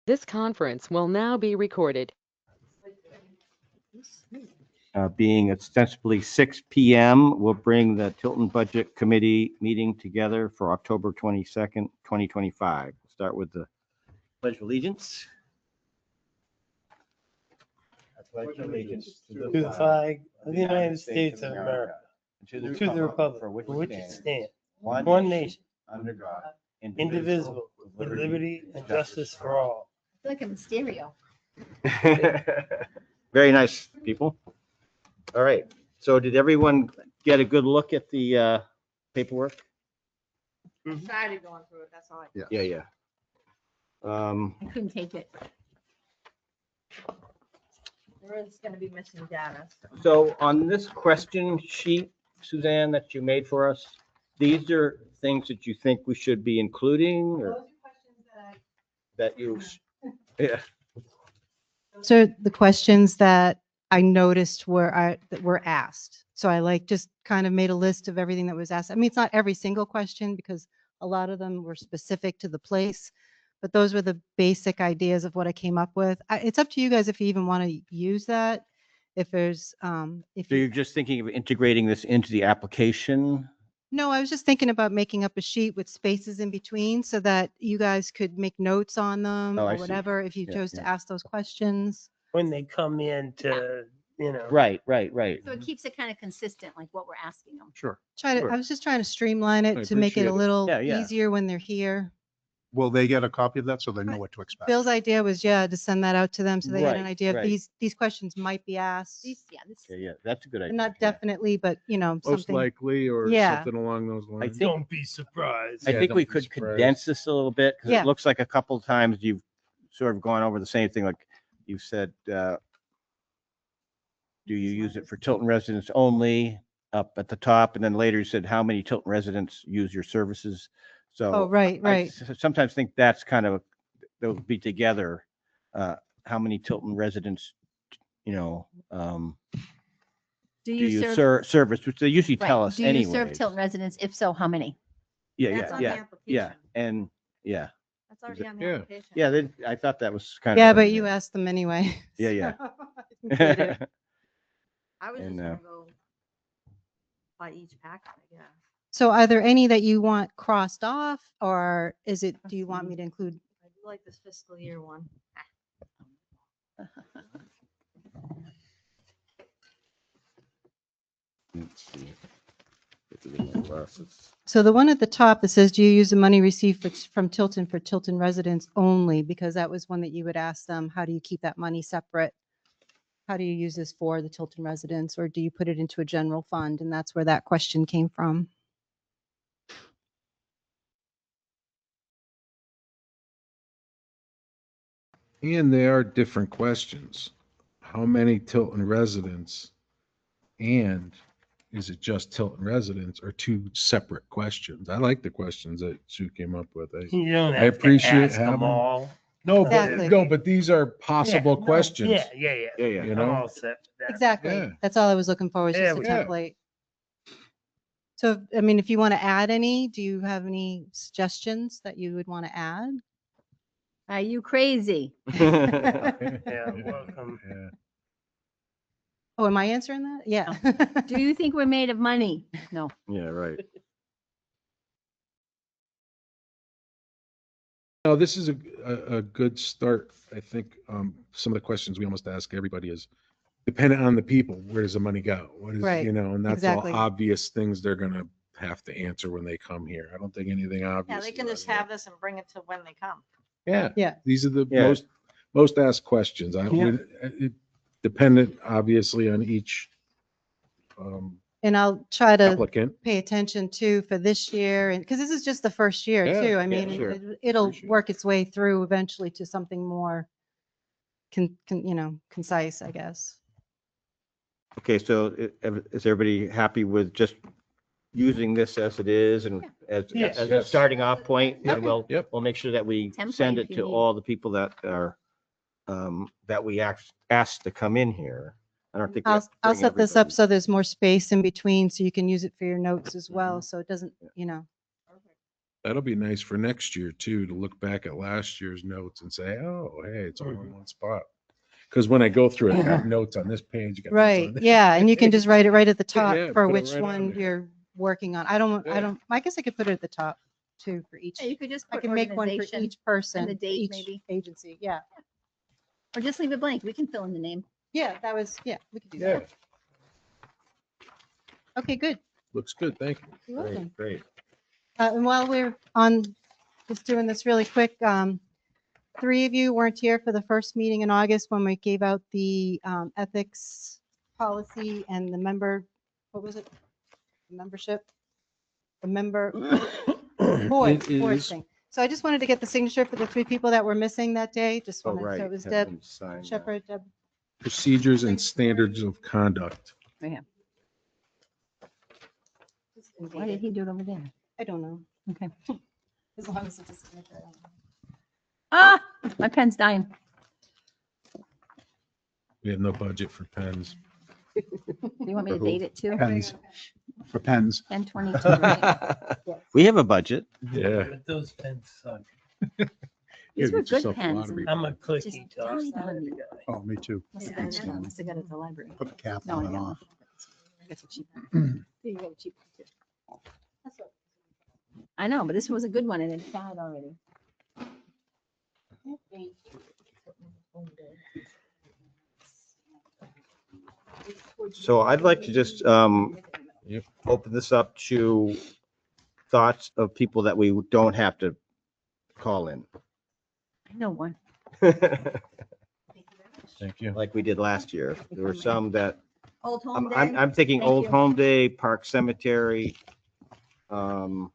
This conference will now be recorded. Being ostensibly 6 p.m., we'll bring the Tilton Budget Committee meeting together for October 22nd, 2025. Start with the Pledge of Allegiance. I pledge allegiance to the flag of the United States of America, and to the republic for which it stands, one nation, under God, indivisible, with liberty and justice for all. I feel like I'm in stereo. Very nice, people. All right. So did everyone get a good look at the paperwork? I started going through it, that's all I. Yeah. I couldn't take it. There is gonna be missing data. So on this question sheet, Suzanne, that you made for us, these are things that you think we should be including or that you, yeah. So the questions that I noticed that were asked. So I just kind of made a list of everything that was asked. I mean, it's not every single question because a lot of them were specific to the place, but those were the basic ideas of what I came up with. It's up to you guys if you even want to use that. If there's, if So you, you're just thinking of integrating this into the application? no, I was just thinking about making up a sheet with spaces in between so that you guys could make notes on them Oh, I or see. whatever if you Yeah, chose yeah. to ask those questions. When they come in to, Right. So it keeps it kind of consistent, like what we're asking them. Sure. Sure. I was just trying to streamline it I to make it a appreciate it. little Yeah. easier when they're here. Will they get a copy of that so they know what to expect? Bill's idea was, to send that out to them so they had an Right, idea of right. these questions might be asked. This, Yeah, that's a good idea. Not Yeah. definitely, but Most something. likely, or Yeah. something along those I lines. think, don't be surprised. I Yeah, think we don't be could surprised. condense this a little bit because Yeah. it looks like a couple of times you've sort of gone over the same thing. Like you said, do you use it for Tilton residents only up at the top? And then later you said, how many Tilton residents use your services? So Oh, right, I right. sometimes think that's kind of, they'll be together. How many Tilton residents, Do do you you serve? service, which they usually tell Right. us Do you serve anyway. Tilton residents? If so, how many? That's on the Yeah. application. And yeah. That's already on the Yeah. application. Yeah, I thought that was kind of. Yeah, but you asked them anyway. Yeah. so I didn't get it. I was And, just gonna go by each packet, I guess. So are there any that you want crossed off or do you want me to include? I do like this fiscal year one. Let's see. So the one at the top that says, do you use the money received from Tilton for Tilton residents only? Because that was one that you would ask them, how do you keep that money separate? How do you use this for the Tilton residents, or do you put it into a general fund? And that's where that question came from. And they are different questions. How many Tilton residents and is it just Tilton residents are two separate questions? I like the questions that Sue came up with. You don't I have appreciate to ask them having- all. No, Exactly. but these are possible Yeah, no, questions. Yeah. Yeah. You I'm know? all set with that. Exactly. Yeah. That's all I was looking for, was There just a we go. template. So, I mean, if you want to add any, do you have any suggestions that you would want to add? Are you crazy? Yeah, welcome. Yeah. Oh, am I answering that? Yeah. Do you think we're made of money? No. Yeah, right. No, this is a good start. I think some of the questions we almost ask everybody is dependent on the people. Where does the money go? What is, Right, and that's exactly. all obvious things they're going to have to answer when they come here. I don't think anything obvious. Yeah, they can about just it. have this and bring it to when they come. Yeah. Yeah. These are the Yeah. most asked questions. Dependent obviously on each And I'll try to applicant. pay attention to for this year, and because this is just the first year Yeah, too. I yeah, mean, sure. it'll Appreciate it. work its way through eventually to something more concise, I guess. Okay, so is everybody happy with just using this as it is and as Yes. a starting off point? Yep. And we'll Yep. make sure that we Template send if it you to need. all the people that are, that we asked to come in here. I don't think. we have to I'll bring set this up everybody. so there's more space in between so you can use it for your notes as well. So it doesn't, That'll be nice for next year too, to look back at last year's notes and say, oh, hey, it's all in one spot. Because when I go through it, I got notes on this page. got notes on Right, this yeah, and you can just write it right at the top Yeah, for put it which right on one there. you're working on. Yeah. I guess I could put it at the top too for each. Yeah, you could just I put can make one for organization, each person, the for date each maybe. agency, yeah. or just leave it blank. We can fill in the name. Yeah, we could do Yeah, that. Okay, good. looks good. Thank you. You're welcome. Great. And while we're on, just doing this really quick, 3 of you weren't here for the first meeting in August when we gave out the ethics policy and the member, what was it? Membership? The member, board It is. thing. So I just wanted to get the signature for the 3 people that were missing that day. Just Oh, wanted, right. so it was Have Deb them sign that. Shepherd, Deb. Procedures and standards of conduct. Why did he do it over there? I don't know. Okay. As long as it's a signature. I don't know. Ah, my pen's dying. We have no budget for pens. Do you want me to For who? date it too? Pens, for pens. 10/22, right? We have a budget. Yeah. But those pens suck. These were Get yourself good a pens. lottery. I'm a Just clicky tell toss me the kind of honey. guy. Oh, me too. Must have got it at- must have got it at the library. Put the cap No, on I and got off. it. I got a cheap one. You got a cheap one too. I know, but this was a good one and it died already. So I'd like to just Yep. open this up to thoughts of people that we don't have to call in. I know one. Thank you. Like we did last year. There were some that, Old Home I'm Day. thinking Thank Old you. Home Day, Park Cemetery. um,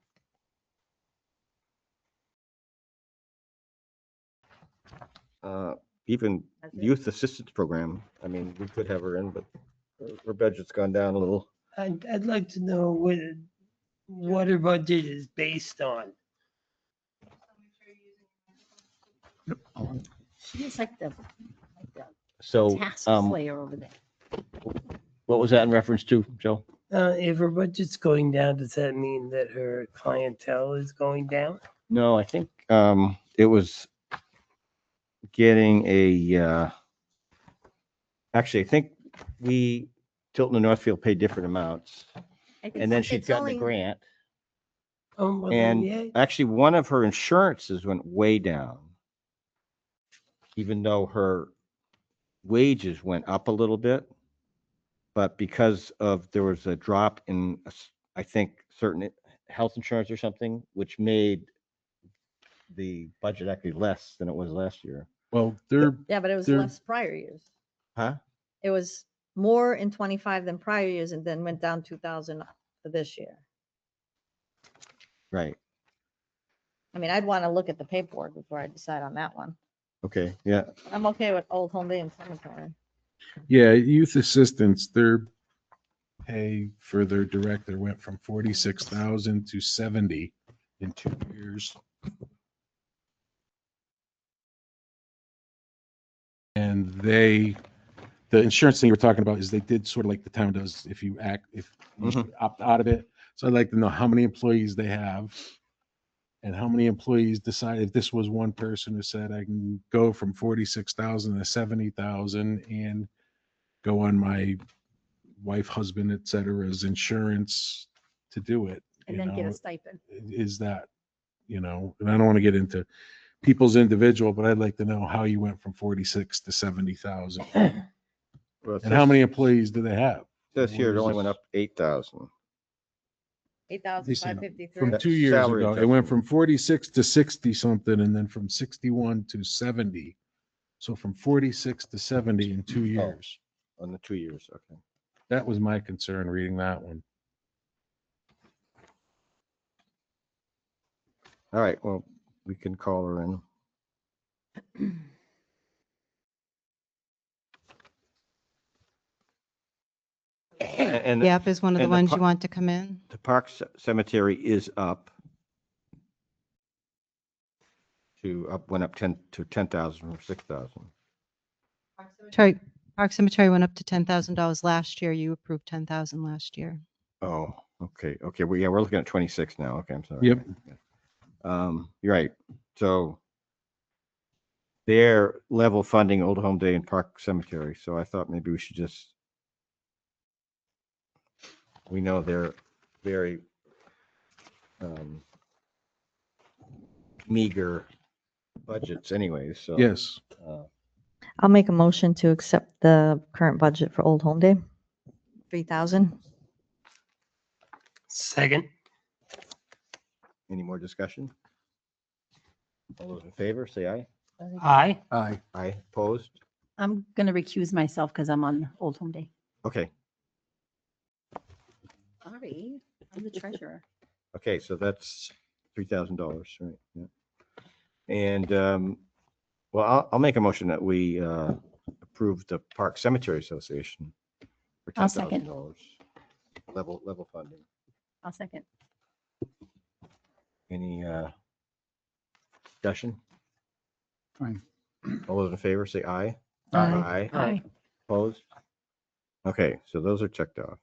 Even Youth Assistance Program. I mean, we could have her in, but her budget's gone down a little. I'd like to know what her budget is based on. She is like the So, task slayer over there. what was that in reference to, Joe? If her budget's going down, does that mean that her clientele is going down? No, I think it was getting actually, I think Tilton and Northfield pay different amounts. And then she'd It's gotten a only- grant. Oh, well, then, And yeah. actually, one of her insurances went way down. Even though her wages went up a little bit. But because there was a drop in, I think, certain health insurance or something, which made the budget actually less than it was last year. Well, they're, Yeah, but it was They're- less prior years. Huh? It was more in 25 than prior years and then went down 2,000 for this year. Right. I mean, I'd want to look at the paperwork before I decide on that one. Okay, yeah. I'm okay with Old Home Day and Cemetery. yeah, youth assistants, their pay for their director went from 46,000 to 70 in 2 years. And the insurance thing you were talking about is they did sort of like the town does if you opt out of it. So I'd like to know how many employees they have and how many employees decide if this was one person who said I can go from 46,000 to 70,000 and go on my wife, husband, et cetera's insurance to do it. And you then get know? a stipend. Is that, and I don't want to get into people's individual, but I'd like to know how you went from 46 to 70,000. Well, it And how many employees do they have? says here it only went up 8,000. 8,553. From That's 2 years salary ago, it went adjustment. from 46 to 60 something and then from 61 to 70. So from 46 to 70 in 2 years. On the 2 years, okay. That was my concern reading that one. All right, well, we can call her in. And Yep, is one of the and the ones pu- you want to come in. the Park Cemetery is up went up 10,000 from 6,000. Park Cemetery went up to $10,000 last year. You approved 10,000 last year. Oh, okay, okay. Well, yeah, we're looking at 26 now. Okay, I'm sorry. Yep. You're right. So they're level funding Old Home Day and Park Cemetery. So I thought maybe we should just, we know they're very meager budgets anyways. So Yes, uh, I'll make a motion to accept the current budget for Old Home Day. 3,000. Second. any more discussion? All those in favor, say aye. Aye. Aye. Aye, opposed? I'm gonna recuse myself because I'm on Old Home Day. Okay, Sorry, I'm the treasurer. okay, so that's $3,000, right? Yeah. And well, I'll make a motion that we approve the Park Cemetery Association for I'll second. $10,000 level funding. I'll second. Any discussion? Fine. All those in favor, say aye. Aye. Aye. Opposed? Okay, so those are checked off.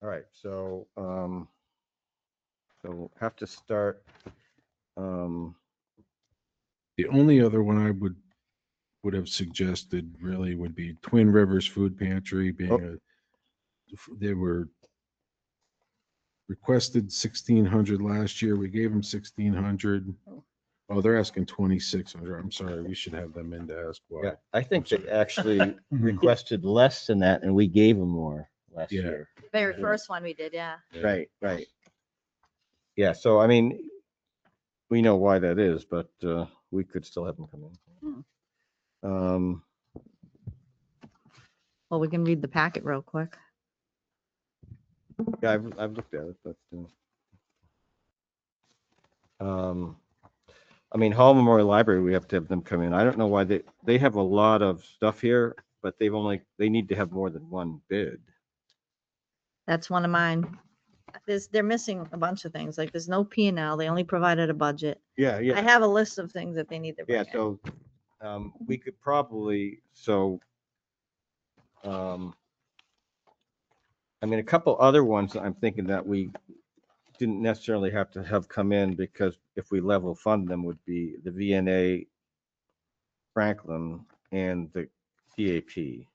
All right, so so we'll have to start. the only other one I would have suggested really would be Twin Rivers Food Pantry being they were requested 1,600 last year. We gave them 1,600. Oh, they're asking 2,600. I'm sorry, we should have them in to ask why. Yeah, I think they actually requested less than that, and we gave them more last Yeah. year. Very first one we did, yeah. Right, right. Yeah, so I mean, we know why that is, but we could still have them come in. Well, we can read the packet real quick. Yeah, I've looked at it, but I mean, Hall Memorial Library, we have to have them come in. I don't know why they have a lot of stuff here, but they need to have more than one bid. That's one of mine. They're missing a bunch of things. Like there's no P and L. They only provided a budget. Yeah, I yeah, have a list of things that they need to bring yeah. in. So we could probably, I mean, a couple other ones I'm thinking that we didn't necessarily have to have come in because if we level fund them would be the VNA Franklin and the CAP.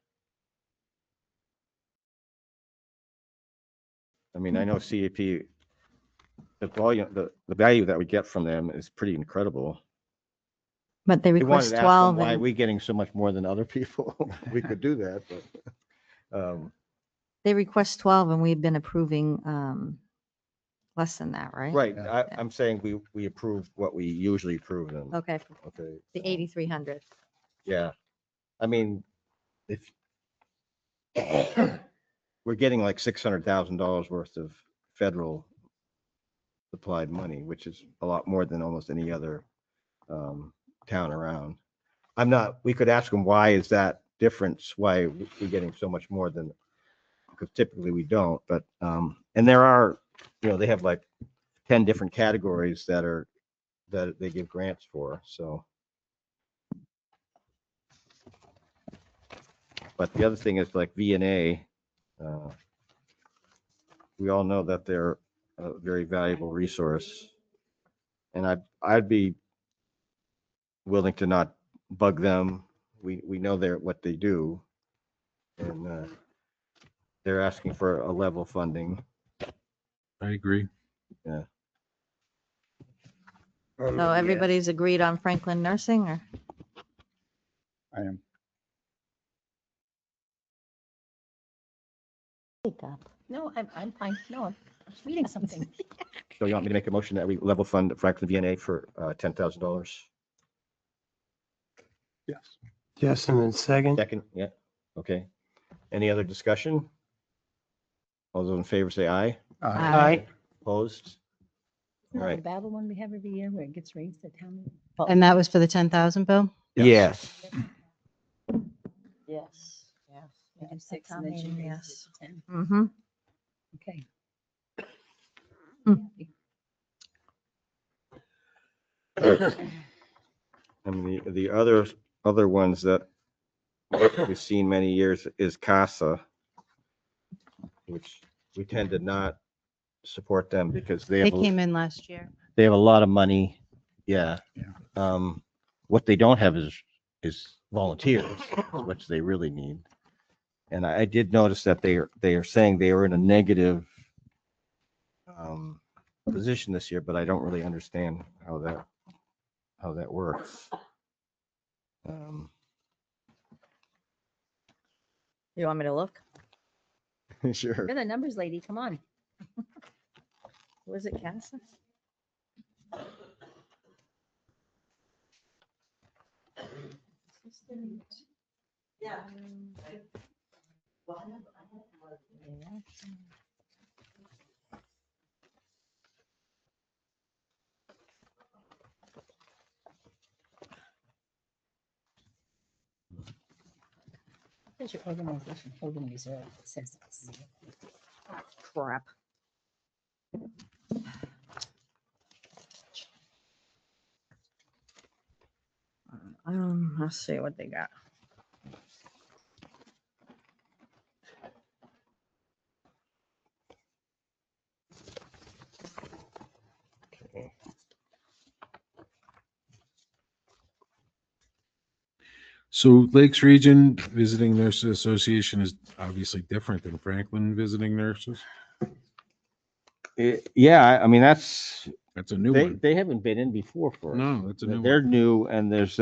I mean, I know CAP, the volume, the value that we get from them is pretty incredible. But they We wanted request to ask them, 12 why are and we getting so much more than other people? We could do that, but they request 12 and we've been approving less than that, right? right, Yeah. I'm saying we approve what we usually approve them. Okay, Okay. the so, 8,300. Yeah, I mean, if we're getting like $600,000 worth of federal supplied money, which is a lot more than almost any other town around. We could ask them, why is that difference? Why we're getting so much more than, because typically we don't, but, and there are, they have like 10 different categories that they give grants for, so. But the other thing is like VNA, we all know that they're a very valuable resource. And I'd be willing to not bug them. We know what they do. And they're asking for a level funding. I agree. Yeah. So everybody's agreed on Franklin Nursing or? I am. No, I'm fine. No, I'm reading something. So you want me to make a motion that we level fund Franklin VNA for $10,000? Yes. Yes, and then second. Second, yeah, okay. Any other discussion? All those in favor say aye. Aye. Opposed? All The right. battle one we have every year where it gets raised at town. meeting. And that was for the 10,000, Bill? Yes. Yes. We do 6 town and then she meeting, raises it to 10. Mm-hmm. Okay. And the other ones that we've seen many years is CASA, which we tend to not support them because They came in last year. they have a lot of money. Yeah. Yeah. What they don't have is volunteers, which they really need. And I did notice that they are saying they are in a negative position this year, but I don't really understand how that works. You want me to look? Sure. You're the numbers lady, come on. Was it Casa? There's your organization, program reserve. It says this. Crap. Let's see what they got. So Lakes Region Visiting Nurses Association is obviously different than Franklin Visiting Nurses. Yeah, I mean, that's, That's a new one. they haven't been in before for us. No, that's a new They're one. new, and there's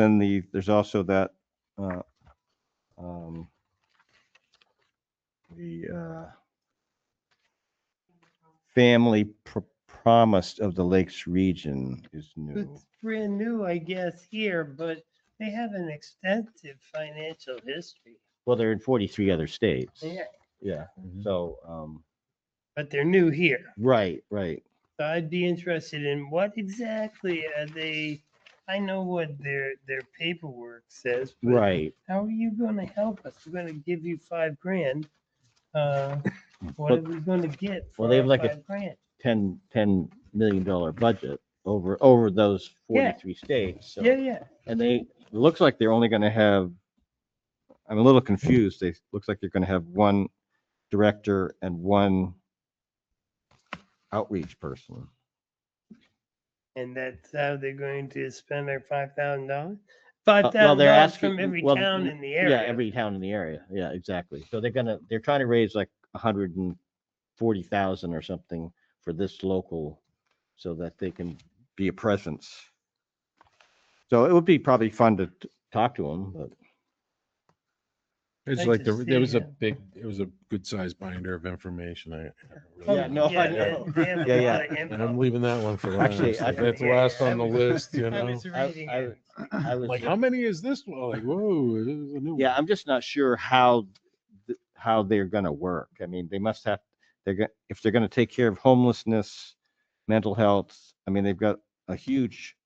also that, the family promised of the Lakes region is new. It's brand new, I guess, here, but they have an extensive financial history. Well, they're in 43 other states. Yeah, Yeah. Mhm. So, but they're new here. right. So I'd be interested in what exactly are they, I know what their paperwork says, but Right. how are you gonna help us? We're gonna give you $5,000. What Well- are we gonna get well, for they have our like a- $5,000? $10 million budget over those 43 states. So, Yeah. and it looks like they're only going to have, I'm a little confused. Looks like they're going to have one director and one outreach person. And that's how they're going to spend their $5,000? Well, they're $5,000 asking from every well, town in the area. Yeah, every town in the area. Yeah, exactly. So they're trying to raise like 140,000 or something for this local, so that they can be a presence. So it would be probably fun to talk to them, but It's Like like to there was see a it. big, it was a good sized binder of information. Oh, Yeah, no, I they- know. they have a Yeah, lot of And info. I'm leaving that one for Actually, last. I- That's Yeah, last I on the was- list, you I know? was reading it. I was Like, how many is this one? Like, whoa, this is a new Yeah, one. I'm just not sure how they're going to work. I mean, they must have, if they're going to take care of homelessness, mental health. I mean, they've got a huge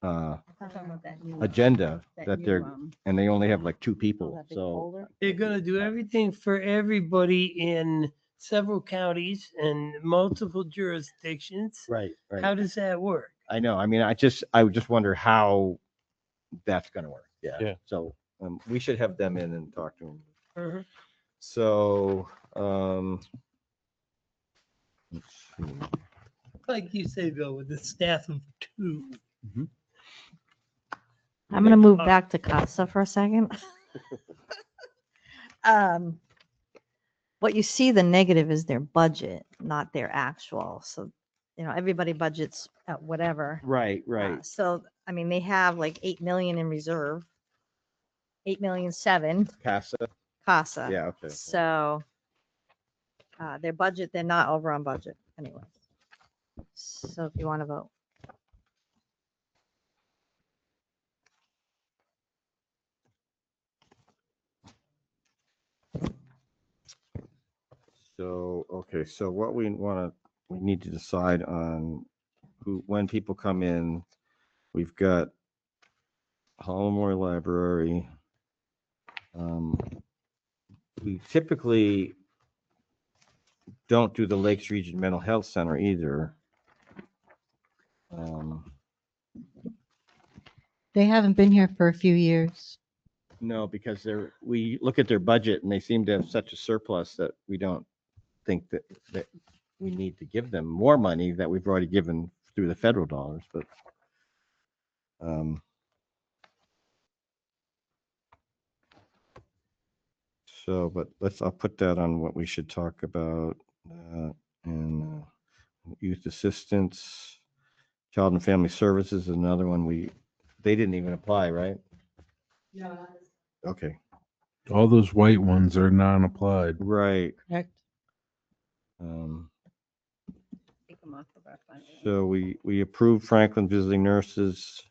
I'm talking about that new, agenda that new, they're, and they only have like 2 people. That big So folder? They're gonna do everything for everybody in several counties and multiple jurisdictions. right. How does that work? I know. I mean, I would just wonder how that's going to work. Yeah. Yeah. So we should have them in and talk to them. Mhm. So, let's see. Like you say, Bill, with the staff of 2. I'm gonna move back to Casa for a second. What you see, the negative is their budget, not their actual. So, everybody budgets at whatever. Right. So, I mean, they have like 8 million in reserve, 8,000,007 Casa. Casa. Yeah. Okay. So, their budget, they're not over on budget anyway. So if you want to vote. So, okay, so what we need to decide on when people come in. We've got Hall Memorial Library. We typically don't do the Lakes Region Mental Health Center either. They haven't been here for a few years. No, because we look at their budget and they seem to have such a surplus that we don't think that we need to give them more money that we've already given through the federal dollars, but so, but I'll put that on what we should talk about, and youth assistance, child and family services is another one they didn't even apply, right? Okay, All those white ones are non-applied. right. Correct. Take them off of our fund. So we approved Franklin visiting nurses,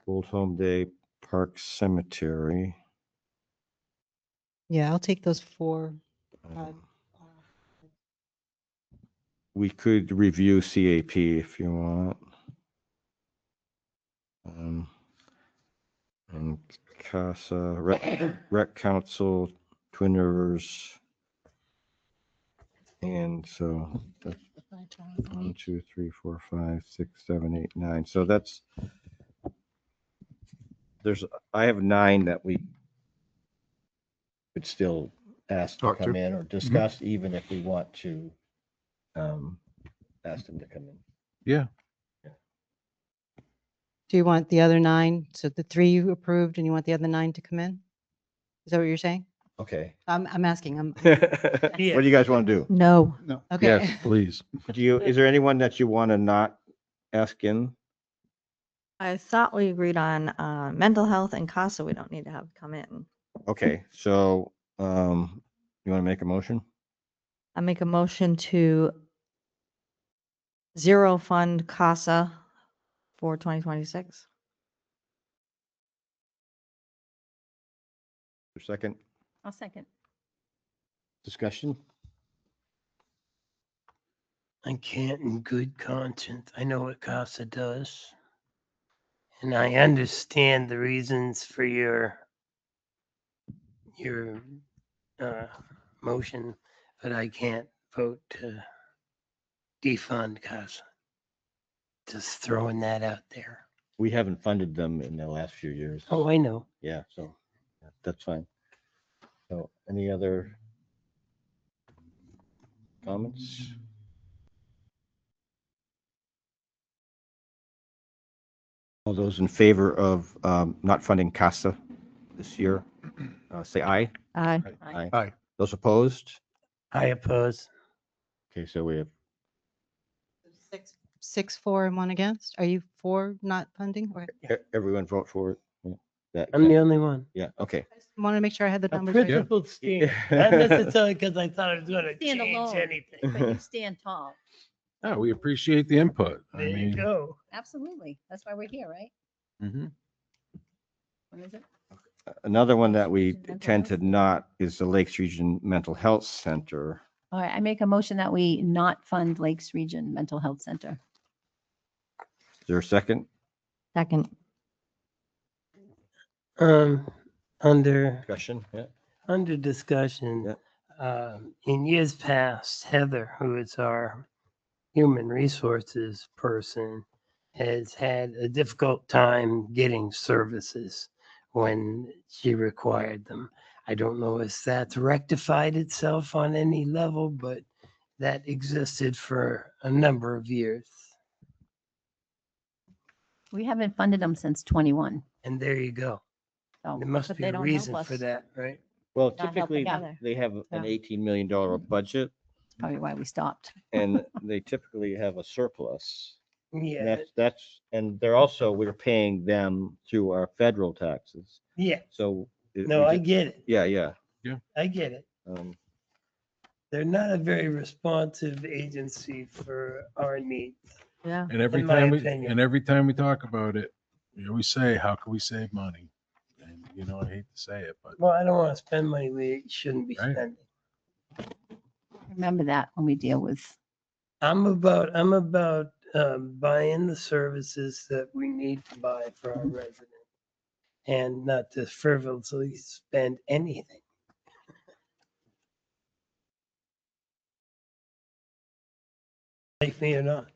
Old Home Day, Park Cemetery. Yeah, I'll take those 4. We could review CAP if you want. And CASA, Rec Council, Twin Rivers. And so that's 1, 2, 3, 4, 5, 6, 7, 8, 9. So I have 9 that we could still ask to Talk to. come in or discuss, even if we want to ask them to come in. Yeah. Do you want the other 9? So the 3 you approved and you want the other 9 to come in? Is that what you're saying? Okay. I'm asking. What do you guys want to do? No. No, Okay. Yes, please. Is there anyone that you want to not ask in? I thought we agreed on mental health and CASA. We don't need to have come in. Okay, so you want to make a motion? I make a motion to zero fund CASA for 2026. Second I'll second. discussion? I can't in good conscience. I know what CASA does. And I understand the reasons for your motion, but I can't vote to defund CASA. Just throwing that out there. We haven't funded them in the last few years. Oh, I know. Yeah, so that's fine. So any other comments? All those in favor of not funding CASA this year, say aye. Aye. Aye. Aye. Those opposed? I oppose. Okay, so we have 6 for and 1 against. Are you for not funding? Or everyone vote for it? Yeah. I'm the only one. Yeah, okay. I want to make sure I had the A numbers right. principled stand. Not necessarily because I thought it was going to Stand change alone. anything. But you stand tall. Oh, we appreciate the input. I There you mean, go. Absolutely. That's why we're here, right? mhm. When is it? Another one that we Mental tend to health? not is the Lakes Region Mental Health Center. All right, I make a motion that we not fund Lakes Region Mental Health Center. Is there a second? Second. Under Discussion, yeah. under discussion, in years past, Heather, who is our human resources person, has had a difficult time getting services when she required them. I don't know if that's rectified itself on any level, but that existed for a number of years. We haven't funded them since 21. And there you go. So, There must but be they a don't reason help for us. that, right? Well, Not typically, helping either. they have Yeah. an $18 million budget, That's probably why we stopped. and they typically have a surplus. Yeah, And they're also, we're paying them through our federal taxes. yeah. So. No, I get it. Yeah. I get it. They're not a very responsive agency for our needs. Yeah. And every In my time opinion. we talk about it, we always say, how can we save money? And I hate to say it, but Well, I don't want to spend money we shouldn't be Right. spending. Remember that when we deal with, I'm about buying the services that we need to buy for our residents and not to frivolously spend anything. Like me or not.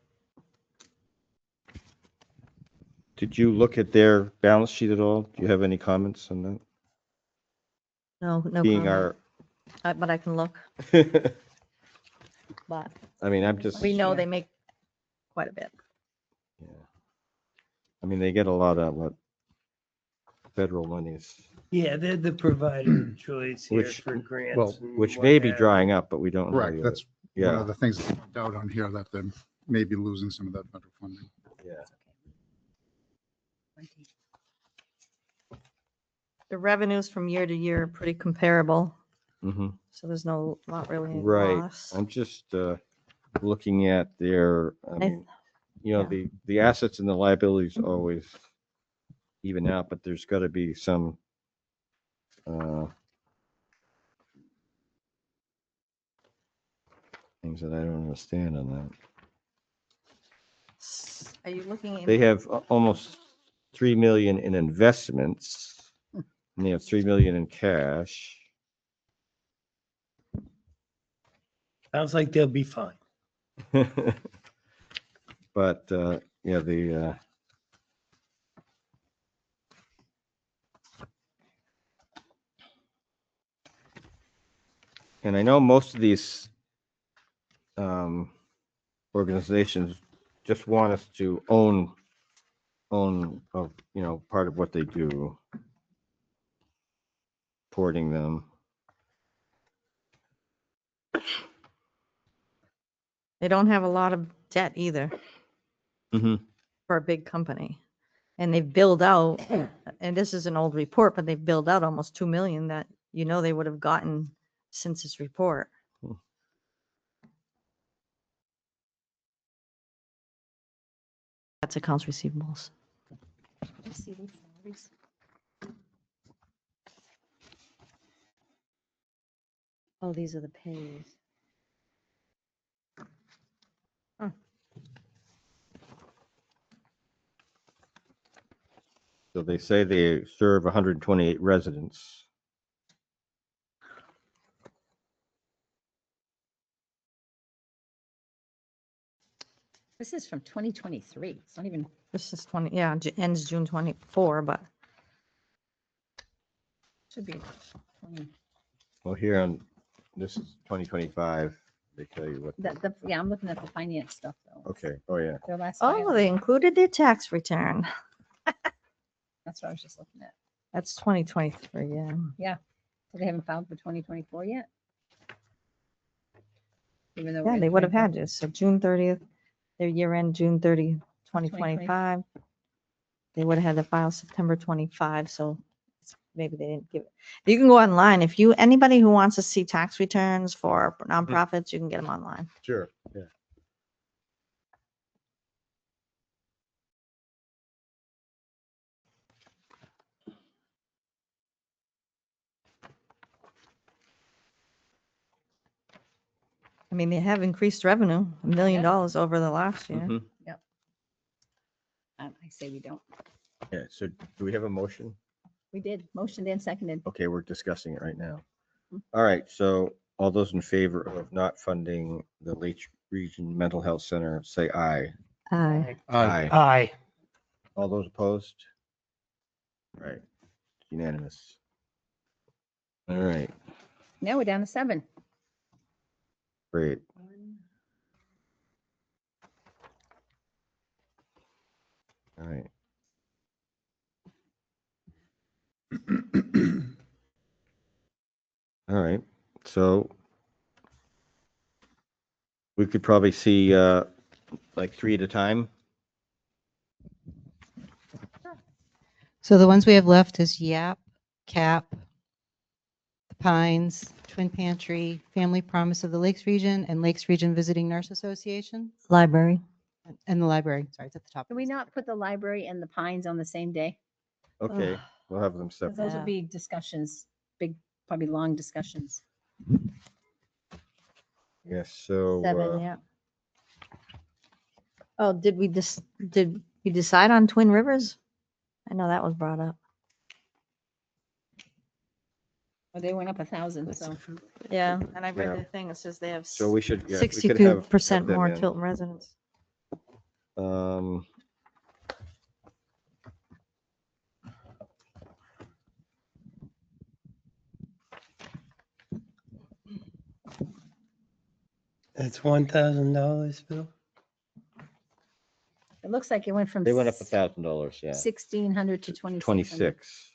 Did you look at their balance sheet at all? Do you have any comments on No Being comment. But I can look. that? but I mean, I'm just, we know Yeah. they make quite a bit. yeah. I mean, they get a lot of what federal monies, Yeah, they're the provider of choice here Which- for grants. well, and which what may be have drying you. up, but we don't know Correct. yet. That's one Yeah, of the things that point out on here, that they may be losing some of that federal funding. yeah. The revenues from year to year are pretty comparable, Hmm. so there's not really any Right. loss. I'm just looking at their, I I- mean, you know, yeah. the assets and the liabilities always even out, but there's got to be some things that I don't understand on that. Are you looking They at, have almost 3 million in investments, and they have 3 million in cash. Sounds like they'll be fine. But yeah, the and I know most of these organizations just want us to own you know, part of what they do, porting them. they don't have a lot of debt either Hmm. for a big company. And they've billed out, and this is an old report, but they've billed out almost 2 million that, they would have gotten since this report. Hmm. That's accounts receivables. See these salaries? Oh, these are the pays. So they say they serve 128 residents. This is from 2023. It's not even, This is 20, yeah, ends June 24, but should be 20. Well, here on this is 2025. They tell you what. Yeah, I'm looking at the finance stuff though. Okay. Oh yeah. Their last oh, filing. they included their tax return. That's what I was just looking at. That's 2023, yeah. So they haven't filed for 2024 yet? Even though. Yeah, we're they in would have 24. had this. So June 30th, their year end, June 30, 2025. They would have had to file September 25, so maybe they didn't give it. You can go online. Anybody who wants to see tax returns for nonprofits, you can get them online. Sure. Yeah. I mean, they have increased revenue, $1 million Yeah. over the last year. Mhm. I say we don't. Yeah. So do we have a motion? We did. Motioned and seconded. Okay, we're discussing it right now. Mhm. All right. So all those in favor of not funding the Lake Region Mental Health Center, say aye. Aye. Aye. All those opposed? Right. Unanimous. All right. Now we're down to 7. Great. All right. All right. So we could probably see like 3 at a time. So the ones we have left is YAP, CAP, the Pines, Twin Pantry, Family Promise of the Lakes Region, and Lakes Region Visiting Nurse Association, Library. and the library. Sorry, it's at the top. Can we not put the library and the Pines on the same day? Okay. We'll have them 'Cause separate. those Yeah. will be discussions, big, probably long discussions. Yes. So 7, yeah. Oh, did we decide on Twin Rivers? I know that was brought up. Well, they went up 1,000, so. Yeah, and I Yeah. read the thing, it says they have so we should, yeah, we could have 62% them more in. Tilton residents. Um, It's $1,000, Bill? It looks like it went from They went up $1,000, yeah. 1,600 to 2,600. 26.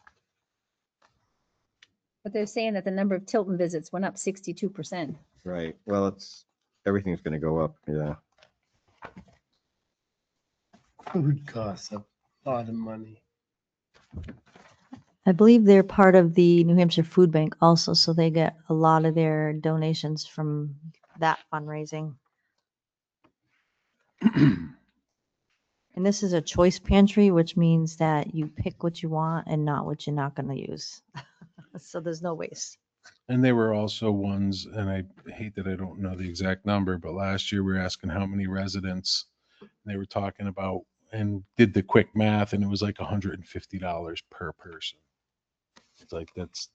But they're saying that the number of Tilton visits went up 62%. Right. Well, everything's going to go up. Yeah. Food costs a lot of money. I believe they're part of the New Hampshire Food Bank also, so they get a lot of their donations from that fundraising. And this is a choice pantry, which means that you pick what you want and not what you're not going to use. So there's no waste. And they were also ones, and I hate that I don't know the exact number, but last year we were asking how many residents they were talking about and did the quick math, and it was like $150 per person. It's like that's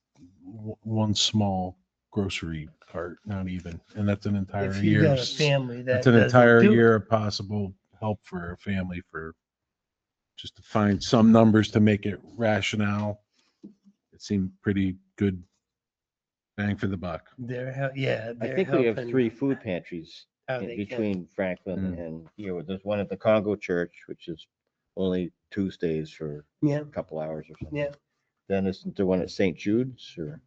one small grocery cart, not even, and that's an entire If you year. got a family that That's an doesn't entire do it. year of possible help for a family for just to find some numbers to make it rationale. It seemed pretty good bang for the buck. Yeah, I they're think we have helping 3 food pantries how they can. between Franklin Mm. and here. There's one at the Congo Church, which is only Tuesdays for Yeah, a couple hours or something. yeah. Then isn't there one at St. Jude's or?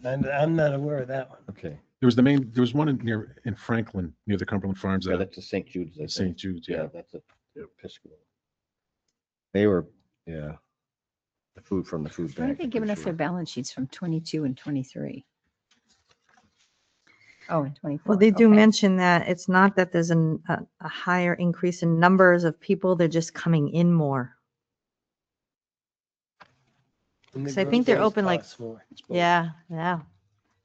I'm not aware of that one. Okay. There was one in Franklin near the Cumberland Farms. Yeah, that's a St. Jude's. I think. St. Jude's, yeah. That's a Episcopal. They were, yeah. The food from the food Why are bank. they I'm giving pretty us their sure. balance sheets from 22 and 23? Oh, and 24. Well, they do okay. mention that it's not that there's a higher increase in numbers of people, they're just coming in more. And the So I think they're groceries open like, cost more. yeah, yeah.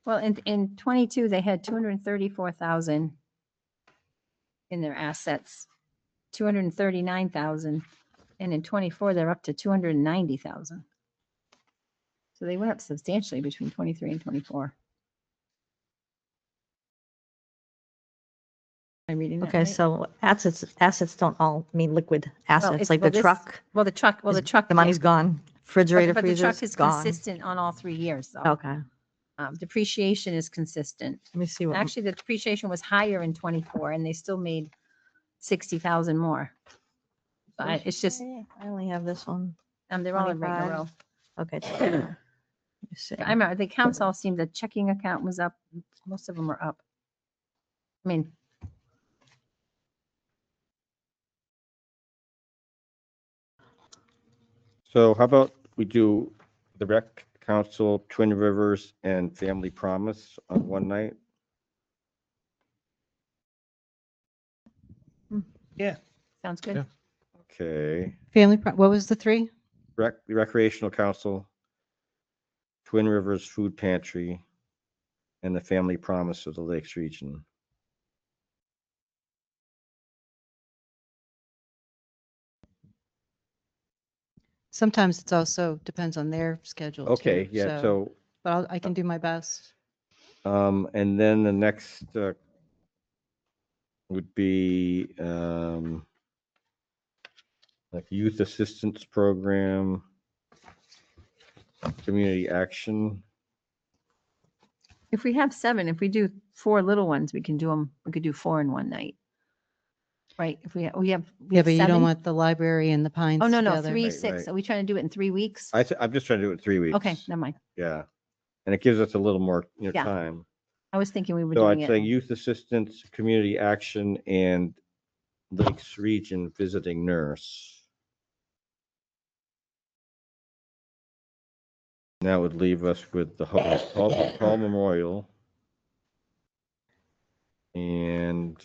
Well, in 22, they had 234,000 in their assets, 239,000. And in 24, they're up to 290,000. So they went up substantially between 23 and 24. Am I reading that Okay, right? so assets don't all mean liquid assets, like the this- truck. Well, the truck. The money's gone. Refrigerator, But the truck freezer's is gone. consistent on all 3 years, though. Okay, Depreciation is consistent. let me see what. Actually, the depreciation was higher in 24, and they still made 60,000 more. But it's just, I only have this one. they're all in regular 25. row. Okay. Let me see. I remember the accounts all seemed, the checking account was up. Most of them were up. I mean, So how about we do the rec council, Twin Rivers and Family Promise on one night? sounds good. Yeah. Okay. What was the 3? Recreational Council, Twin Rivers Food Pantry, and the Family Promise of the Lakes Region. Sometimes it's also depends on their schedule too. Okay, yeah, so, But I can do my best. and then the next would be like Youth Assistance Program, Community Action. If we have 7, if we do 4 little ones, we can do them, we could do 4 in one night. Right? If we have Yeah, have but you 7? don't want the library and the Pines Oh, no, together. 3, Right, 6. right. Are we trying to do it in 3 weeks? I'm just trying to do it in 3 weeks. Okay, never mind. Yeah, and it gives us a little more, Yeah. time. I was thinking we were So doing I'd say it. Youth Assistance, Community Action, and Lakes Region Visiting Nurse. And that would leave us with the Hall Memorial. And,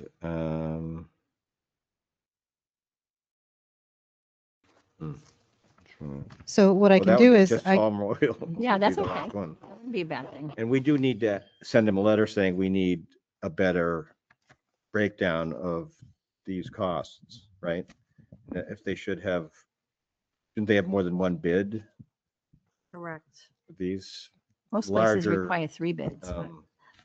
So what I well, can that do would be is just I, Hall Memorial. Yeah, would be that's the okay. last one. That wouldn't be a bad thing. And we do need to send them a letter saying we need a better breakdown of these costs, right? If they shouldn't they have more than one bid, Correct. these? Most places larger, require 3 bids. but-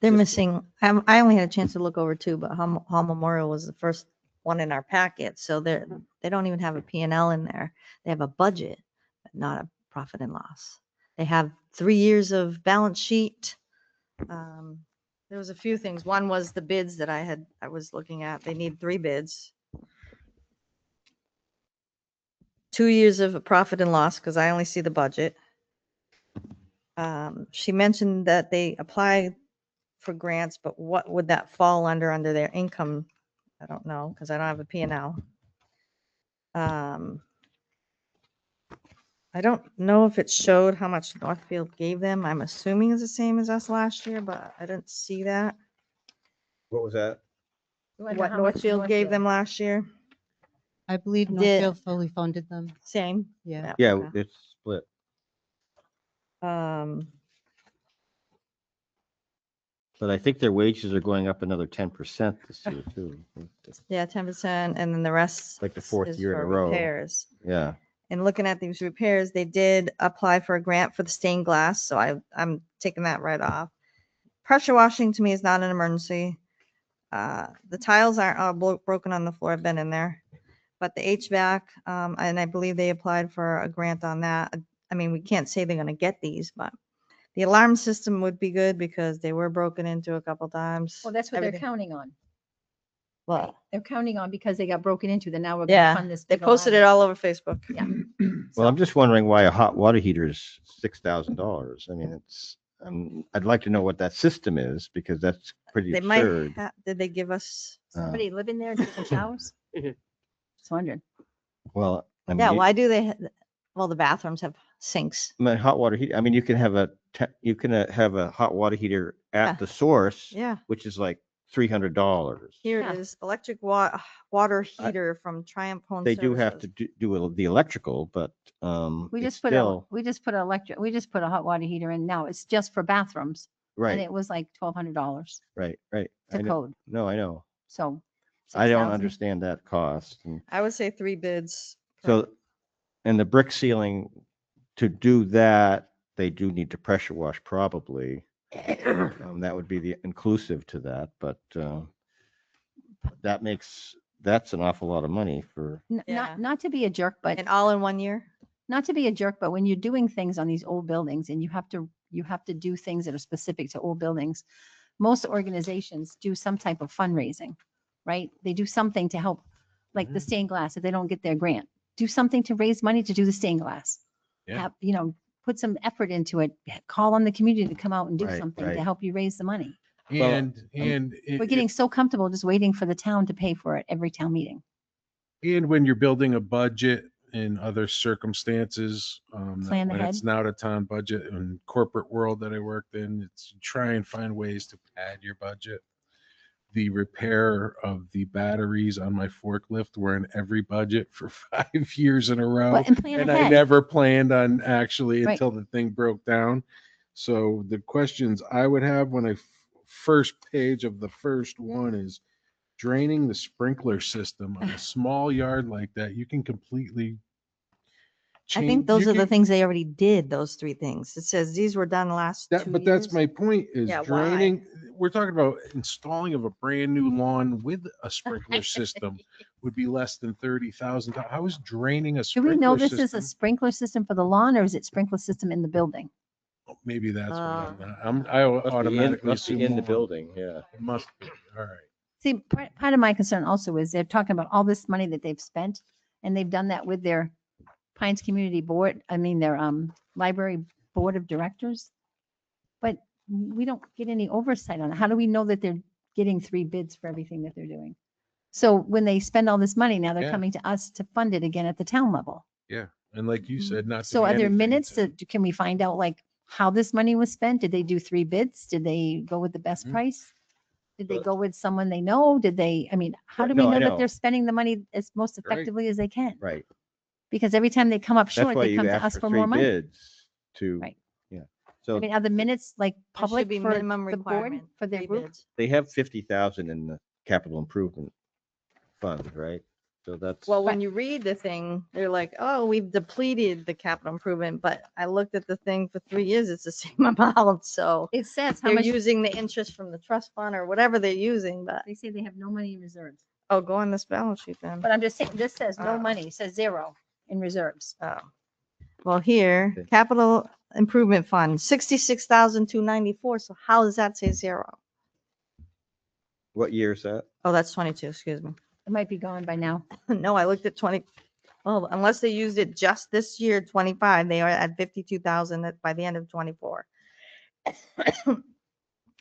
They're Just- missing, I only had a chance to look over 2, but Hall Memorial was the first one in our packet. So they don't even have a P&L in there. They have a budget, but not a profit and loss. They have 3 years of balance sheet, There was a few things. One was the bids that I was looking at. They need 3 bids. 2 years of profit and loss, because I only see the budget. She mentioned that they apply for grants, but what would that fall under their income? I don't know, because I don't have a P&L. I don't know if it showed how much Northfield gave them. I'm assuming it's the same as us last year, but I didn't see that. What was that? You wanna know What how much Northfield gave them last year? I believe Did- Northfield fully funded them. Same. Yeah. Yeah, okay. it's split. But I think their wages are going up another 10% this year too. Yeah, 10%, and then the rest Like the fourth is year in for a row. repairs. Yeah. And looking at these repairs, they did apply for a grant for the stained glass, so I'm taking that right off. Pressure washing to me is not an emergency. The tiles aren't all broken on the floor. I've been in there. But the HVAC, and I believe they applied for a grant on that. I mean, we can't say they're gonna get these, but the alarm system would be good because they were broken into a couple times. Well, that's what they're Everything- counting on. Well, They're counting on because they got broken into, then now we're gonna yeah, fund this. they big posted it alarm. all over Facebook. Yeah. Well, I'm just wondering why a hot water heater is $6,000. I mean, I'd like to know what that system is because that's pretty They might, absurd. did they give us? Somebody living there and taking showers? Just wondering. Well, I mean, Yeah, why do they, well, the bathrooms have sinks. I mean, hot water heat. I mean, you can have a hot water heater Yeah. at the source, Yeah, which is like $300. here Yeah. it is, electric water heater from Triumph Home They do have to Services. do the electrical, but We it's just put a, still we just put a hot water heater in now. It's just for bathrooms. And right, it was like $1,200 right. I to know. code. No, I know. So. I don't 6,000. understand that cost. And I would say 3 bids. so, and the brick ceiling, to do that, they do need to pressure wash probably. That would be the inclusive to that, but that's an awful lot of money for, Yeah. Not to be a jerk, but And all in 1 year? not to be a jerk, but when you're doing things on these old buildings and you have to do things that are specific to old buildings, most organizations do some type of fundraising, right? They do something to help, like the stained glass, if they don't get their grant, do something to raise money to do the stained glass. Yeah. Have, put some effort into it, call on the community to come out and do Right, something right. to help you raise the money. Well, And We're getting so comfortable just waiting for the town to pay for it every town meeting. and when you're building a budget in other circumstances, Plan when it's ahead. not a town budget and corporate world that I worked in, it's try and find ways to pad your budget. The repair of the batteries on my forklift were in every budget for 5 years in a row. Well, and plan And I ahead. never planned on actually Right. until the thing broke down. So the questions I would have when first page of the first one is draining the sprinkler system on a small yard like that. You can completely I change. think those you are the can- things they already did, those 3 things. It says these were done last 2 That, but that's years. my point is Yeah, why? draining. We're talking about installing of a brand new lawn with a sprinkler system would be less than $30,000. How is draining a Do sprinkler we know this system? is a sprinkler system for the lawn or is it sprinkler system in the building? Maybe that's what Uh, I must be automatically must be assume in the lawn. building, yeah. It must be. All right. See, part of my concern also is they're talking about all this money that they've spent and they've done that with their Pines Community Board, their library board of directors. But we don't get any oversight on it. How do we know that they're getting 3 bids for everything that they're doing? So when they spend all this money, now they're Yeah. coming to us to fund it again at the town level. Yeah. And like you said, not. to So be are there anything minutes to- that, can we find out like how this money was spent? Did they do 3 bids? Did they go with the best Mhm. price? Did they Well- go with someone they know? Did they, how do we No, I know that know. they're spending the money as most Right. effectively as they can? Right. Because every time they come up That's short, why they you come to ask us for for 3 more money. bids to, Right. yeah. So Are the minutes like There public should be for minimum the board, requirement, for their 3 group? bids. they have 50,000 in the capital improvement fund, right? So that's, Well, when you read the thing, they're like, oh, we've depleted the capital improvement, but I looked at the thing for 3 years, it's the same amount, so. It says how They're much, using the interest from the trust fund or whatever they're using, but, they say they have no money in reserves. oh, go on this balance sheet then. But I'm just saying, this says no Oh. money, it says 0 in reserves. Oh. Well, here, Okay. capital improvement fund, 66,294. So how does that say zero? What year is that? Oh, that's 22, excuse me. It might be gone by now. No, I looked at 20. Oh, unless they used it just this year, 25, they are at 52,000 by the end of 24.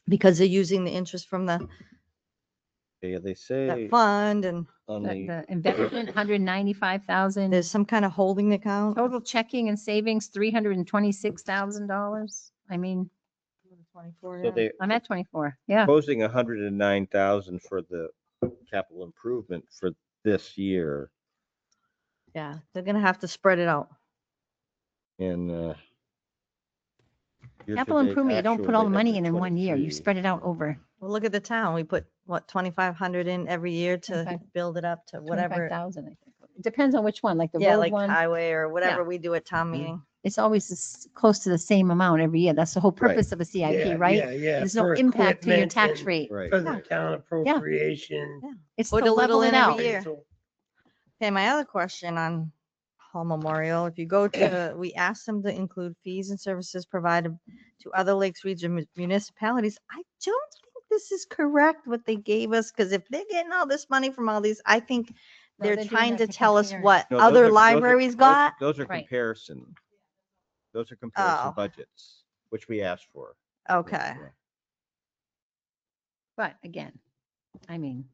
Because they're using the interest from Yeah, they that say fund, and on The the, the investment, 195,000. there's some kind of holding account. Total checking and savings, $326,000. I mean, 24, so yeah. they I'm at 24. Yeah. proposing 109,000 for the capital improvement for this year. Yeah, they're gonna have to spread it out. And Capital year-to-date improvement, you don't actual, put all they the have money in one year. You 23. spread it out over Well, look at the town. We put, what, 2,500 in every year to 25 build it up to whatever. 25,000, I think. It depends on which one, like the Yeah, road like one. highway or whatever we do at town meeting. It's always close to the same amount every year. That's the whole Right. purpose of a Yeah, CIP, right? Yeah. There's no for impact to your equipment tax and rate. Right. For the right. town appropriation. It's Put to a little level it in every out. year. appraisal. Okay, my other question on Hall Memorial, if you go to, we asked them to include fees and services provided to other Lakes Region municipalities. I don't think this is correct what they gave us, because if they're getting all this money from all these, I think No, they're they're doing trying that to to tell us compare. what No, those other are- libraries got. Those are Right. comparison. Those are comparison Oh. budgets, which we asked for. Okay. Yeah. But again, I mean,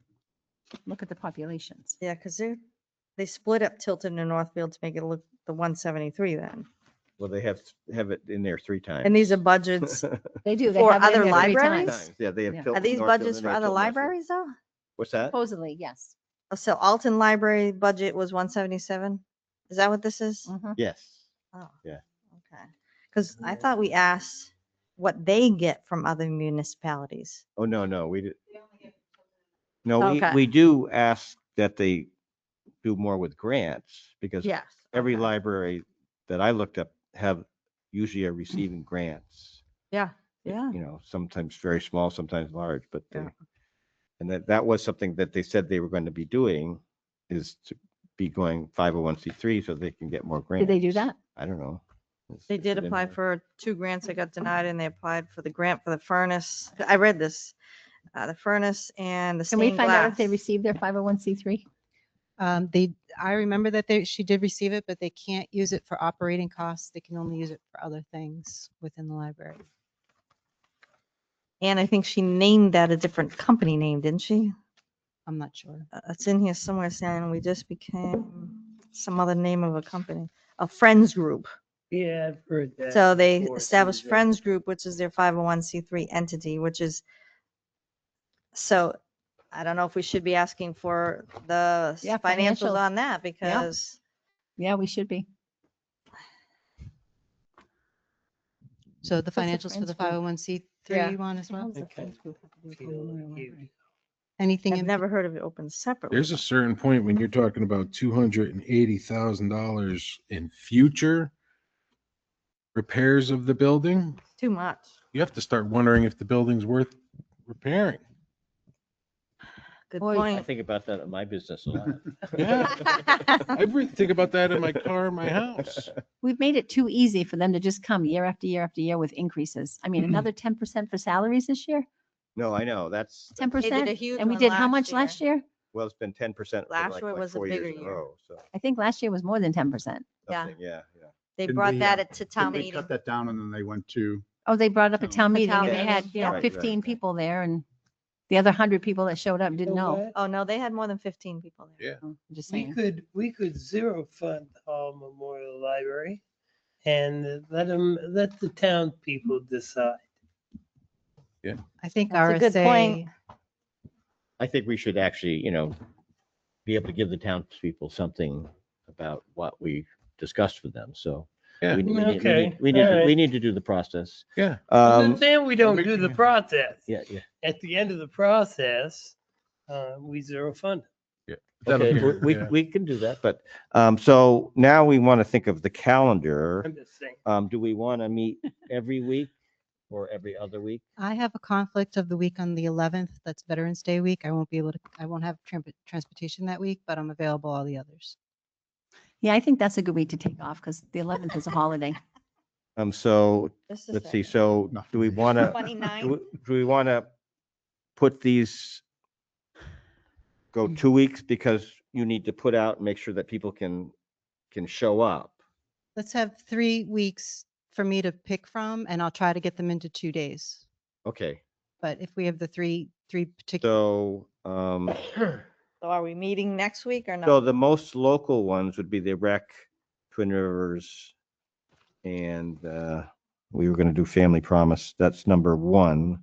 look at the populations. Yeah, because they split up Tilton and Northfield to make it look the 173 then. Well, they have it in there 3 times. And these are budgets. They do. They For have it in other there 3 libraries? times. Yeah, they have Yeah. Tilton, Are these Northfield, budgets and for they have other Tilton, Northfield. libraries though? What's that? Supposedly, yes. Oh, so Alton Library budget was 177? Is that what this is? Mhm. Yes. Oh. Yeah. Okay. Because I thought we asked what they get from other municipalities. Oh, no, we did. No, Okay. we do ask that they do more with grants, because Yes. every okay. library that I looked up usually are receiving grants. Yeah, yeah. You know, sometimes very small, sometimes large, but Yeah. and that was something that they said they were going to be doing, is to be going 501c3 so they can get more grants. Did they do that? I don't know. They did It's in apply there. for 2 grants that got denied, and they applied for the grant for the furnace. I read this, the furnace and the Can we stained find out if they glass. received their 501c3? I remember that she did receive it, but they can't use it for operating costs. They can only use it for other things within the library. And I think she named that a different company name, didn't she? I'm not sure. It's in here somewhere saying we just became some other name of a company, a Friends Group. Yeah, I've heard that. So they before, established Susan. Friends Group, which is their 501c3 entity, which is, so I don't know if we should be asking for the Yeah, financials financials. on that, because Yeah, we should be. So the What's the financials for Friends the group? 501c3 Yeah. you want as well? Okay. Anything I've in never heard of it open separately. There's a certain point when you're talking about $280,000 in future repairs of the building, Too much. you have to start wondering if the building's worth repairing. Good Boy, I point. think about that in my business a lot. Yeah, I really think about that in my car, in my house. We've made it too easy for them to just come year after year after year with increases. I mean, another 10% for salaries this year? No, I know, that's, 10%? huge And we one did how last much last year? well, it's been 10% for Last like year was a 4 years bigger in a year. row, so. I think last year was more than 10%. Yeah. something, yeah. They Didn't brought they, that to town Didn't they meeting. cut that down and then they went to, Oh, they brought it up at town meeting and they meeting, had, you know, right, 15 right. people there and the other 100 people that showed up didn't know. Oh, no, they had more than 15 people there. Yeah. Oh, I'm just We saying. could zero fund Hall Memorial Library and let the town people decide. I think That's a good point. RSA, I think we should actually, be able to give the townspeople something about what we discussed with them, so. Yeah. Okay, We all right. need to do the process. Yeah. I'm saying we don't make- do the process. Yeah, yeah. At the end of the process, we zero fund. That'll Okay, be- we, yeah. we can do that, but, so now we want to think of the calendar. I'm just saying. Do we want to meet every week or every other week? I have a conflict of the week on the 11th. That's Veterans Day week. I won't have transportation that week, but I'm available all the others. Yeah, I think that's a good week to take off because the 11th is a holiday. So Just a let's see, second. so do we want to, 29. do we want to put these, go 2 weeks because you need to put out and make sure that people can show up? Let's have 3 weeks for me to pick from, and I'll try to get them into 2 days. Okay, But if we have the three particular, so, So are we meeting next week or so no? the most local ones would be the Rec, Twin Rivers, and we were going to do Family Promise. That's number 1.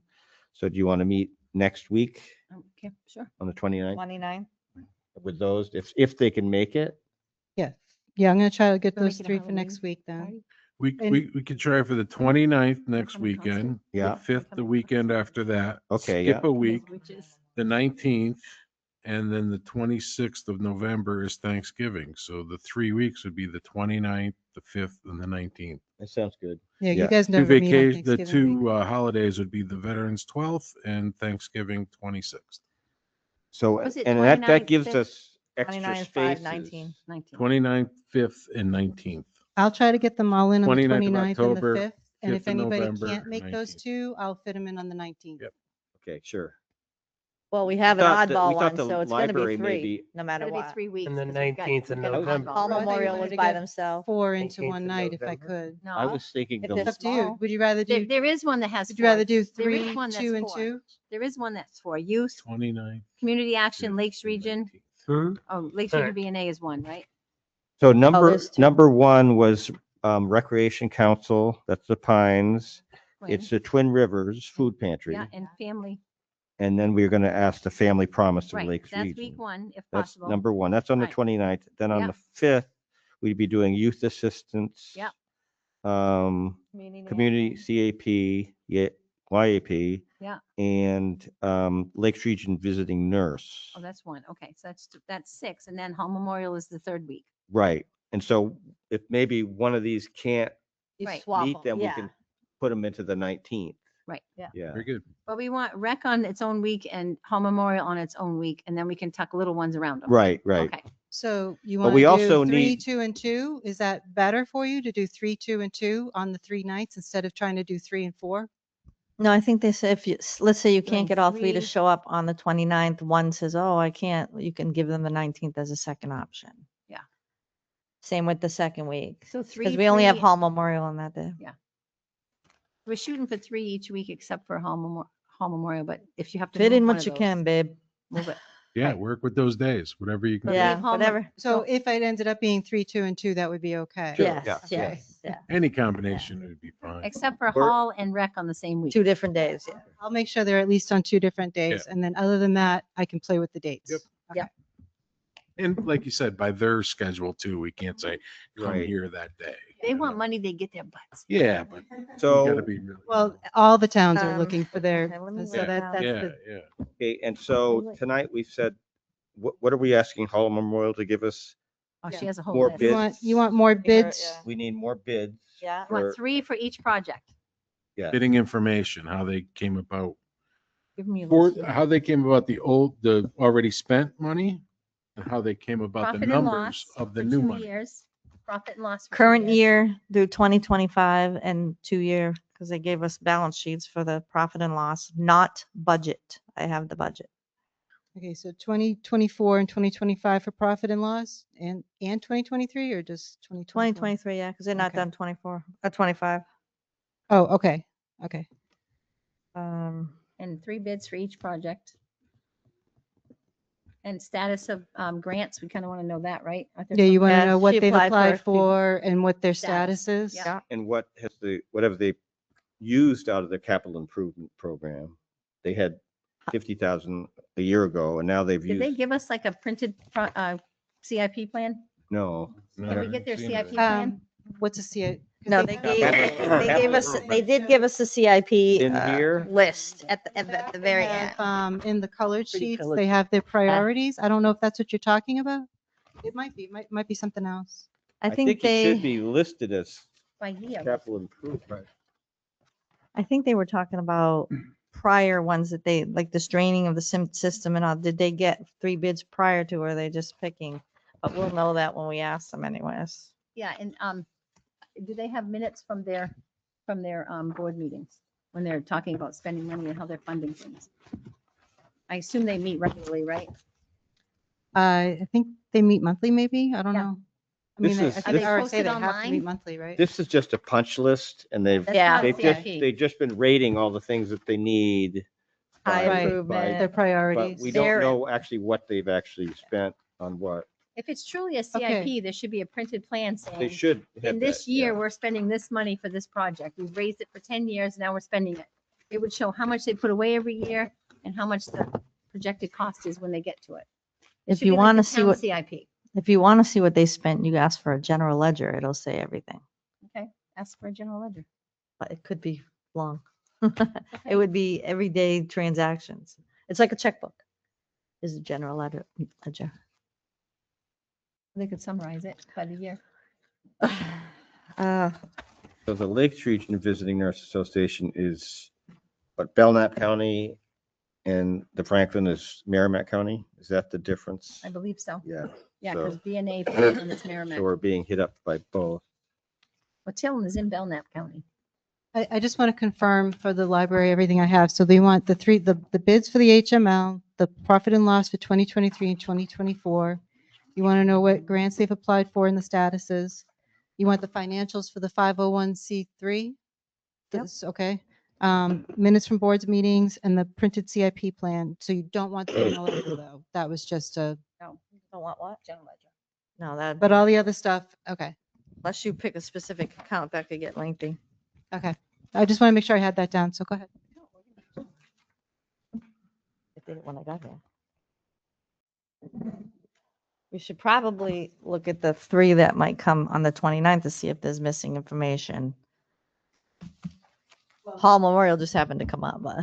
So do you want to meet next week Okay, sure. on the 29th 29? with those, if they can make it? yeah, I'm gonna try to get We're those making a 3 for Halloween next week then. Party? We could try for the 29th next Coming concert? weekend, the Yeah. 5th, the weekend after that. Okay, Skip yeah. a week, Which is, the 19th, and then the 26th of November is Thanksgiving. So the 3 weeks would be the 29th, the 5th, and the 19th. That sounds good. Yeah, Yeah. you guys Two never meet on vacation, the Thanksgiving week. two holidays would be the Veterans 12th and Thanksgiving 26th. So, Was it and that 29th, gives 5th? us extra 29, 5, spaces. 19. 19. 29th, 5th, and 19th. I'll try to get them all in on the 29th of 29th and the October, 5th. And 5th if of anybody November, can't make those 19th. 2, I'll fit them in on the 19th. Yep. Okay, sure. Well, we have an thought that- we oddball thought one, the so it's going to be library 3, maybe- no matter It'll be what. 3 weeks. And the 'cause we've got- 19th we've of got the November. oddball. Hall I thought you Memorial wanted was to by get themselves. 4 into 19th one of night if I November. could. I No, was thinking If the, it's Up to you. small. Would you rather do, there is one that has would you rather 4. do There is 3, one that's 2, and 4. 2? There is one that's for youth, 29th. community action, 5th, Lakes and Region. 19th. Hmm? Oh, Lakes Alright. Region B&A is one, right? so number, there's 2. number 1 was Recreation Council, that's the Pines. It's the Twin Rivers Food Pantry. Yeah, and family, And then we're going to ask the Family Promise of right. Lakes That's Region. week 1, if That's possible. number 1. That's on the Right. 29th. Then on Yeah. the 5th, we'd be doing youth assistance. Yep. Community CAP, yeah, YAP. Yeah. And Lakes Region Visiting Nurse. Oh, that's 1. Okay, so that's 6. And then Home Memorial is the 3rd week. Right. And so if maybe one of these can't You Right. swap meet them, we yeah. can put them into the 19th. Right. Yeah. Yeah. Very good. But we want Rec on its own week and Home Memorial on its own week, and then we can tuck little ones around them. Right, right. Okay. So you But want we to also do 3, need- 2, and 2? Is that better for you to do 3, 2, and 2 on the 3 nights instead of trying to do 3 and 4? No, I think they said if you, let's say you Doing can't get all 3 to 3. show up on the 29th, one says, oh, I can't, you can give them the 19th as a second option. Yeah. Same with the second week. So 3. Because we only have 3 Hall Memorial on that day. We're shooting for 3 each week except for Home Memorial, but if you have to Fit move in one what of you those, can, babe. move it. Yeah, Right. work with those days, whatever you can. But do. we Yeah, have Home- whatever. So if it ended up being 3, 2, and 2, that would be okay. Sure. Yes, Yeah, yeah. yes, yeah. Any combination would be fine. Except for We're- Hall and Rec on the same week. 2 different days, yeah. I'll make sure they're at least on 2 different days. And then other than that, I can play with the dates. Yep. Okay. Yep. And like you said, by their schedule too, we can't say come Right. here that day. They want money, they get their butts. Yeah, but we So, gotta be really. Well, all the towns are Um, looking for their, okay, let me so look that, now. that's Yeah, the, yeah. okay, and so tonight we said, what are we asking Hall Memorial to give us? Oh, Yeah. she has a whole More list. bids. you want more Her, bids? yeah. We need more bids. Yeah. You want for- 3 for each project. Bidding information, how they came about, Give me a for, list. how they came about the already spent money and how they came about the Profit and numbers loss of the for new 2 money. years. Profit and loss. for 2 Current years. year through 2025 and 2 year, because they gave us balance sheets for the profit and loss, not budget. I have the budget. Okay, so 2024 and 2025 for profit and loss and 2023 or just 2024? 2023, yeah, because they're not Okay. done 24, 25. Oh, okay, okay. And 3 bids for each project. And status of grants, we kind of want to know that, right? Aren't there Yeah, you some- want to Yes, know what she they've applied for applied a few- for and what their Status, status is? yeah. And what has whatever they used out of the capital improvement program? They had 50,000 a year ago and now they've Did they used, give us like a printed CIP plan? no. No, Can I we get haven't their seen CIP that. plan? What's a CA? 'cause No, they gave us, Capital they did give us the CIP In here? list at the very end. have, in the colored Pretty sheets, colored they have their priorities. I don't know if that's what you're talking about. It might be, might be something else. I think it should they, be listed as By year. capital improvement. I think they were talking about prior ones that they, like the draining of the system and all. Did they get 3 bids prior to, or are they just picking? But we'll know that when we ask them anyways. Yeah, and do they have minutes from their board meetings when they're talking about spending money and how they're funding things? I assume they meet regularly, right? I think they meet monthly, maybe. I don't Yeah. know. I This mean, is- I Are think they RSA, posted they have to online? meet monthly, right? This is just a punch list and That's Yeah. not a CIP. they've just been rating all the things that they need. High by- improvement. Their But priorities. we They're- don't know actually what they've actually spent on what. If it's truly a Okay. CIP, there should be a printed plan They saying, should have in this that, year, yeah. we're spending this money for this project. We've raised it for 10 years, now we're spending it. It would show how much they put away every year and how much the projected cost is when they get to it. It If should you be like wanna the see town what- CIP. If you want to see what they spent, you ask for a general ledger. It'll say everything, Okay, ask for a general ledger. but it could be long. It would be everyday transactions. It's like a checkbook. Is a general ledger. They could summarize it by the year. Uh, So the Lakes Region Visiting Nurse Association is, what, Belknap County and the Franklin is Merrimack County? Is that the difference? I believe so. Yeah. Yeah, So- because BNA pays on its Merrimack. So we're being hit up by both. Well, Tilton is in Belknap County. I just want to confirm for the library, everything I have. So they want the bids for the HML, the profit and loss for 2023 and 2024. You want to know what grants they've applied for and the statuses. You want the financials for the 501c3? Yep. This, okay. Minutes from boards meetings and the printed CIP plan. So you don't want the general ledger though. That was just a, No, don't want what? general ledger. No, that, but all the other stuff, okay. unless you pick a specific account, that could get lengthy. Okay. I just want to make sure I had that down. So go ahead. I did it when I got here. We should probably look at the 3 that might come on the 29th to see if there's missing information. Hall Memorial just happened to come up, but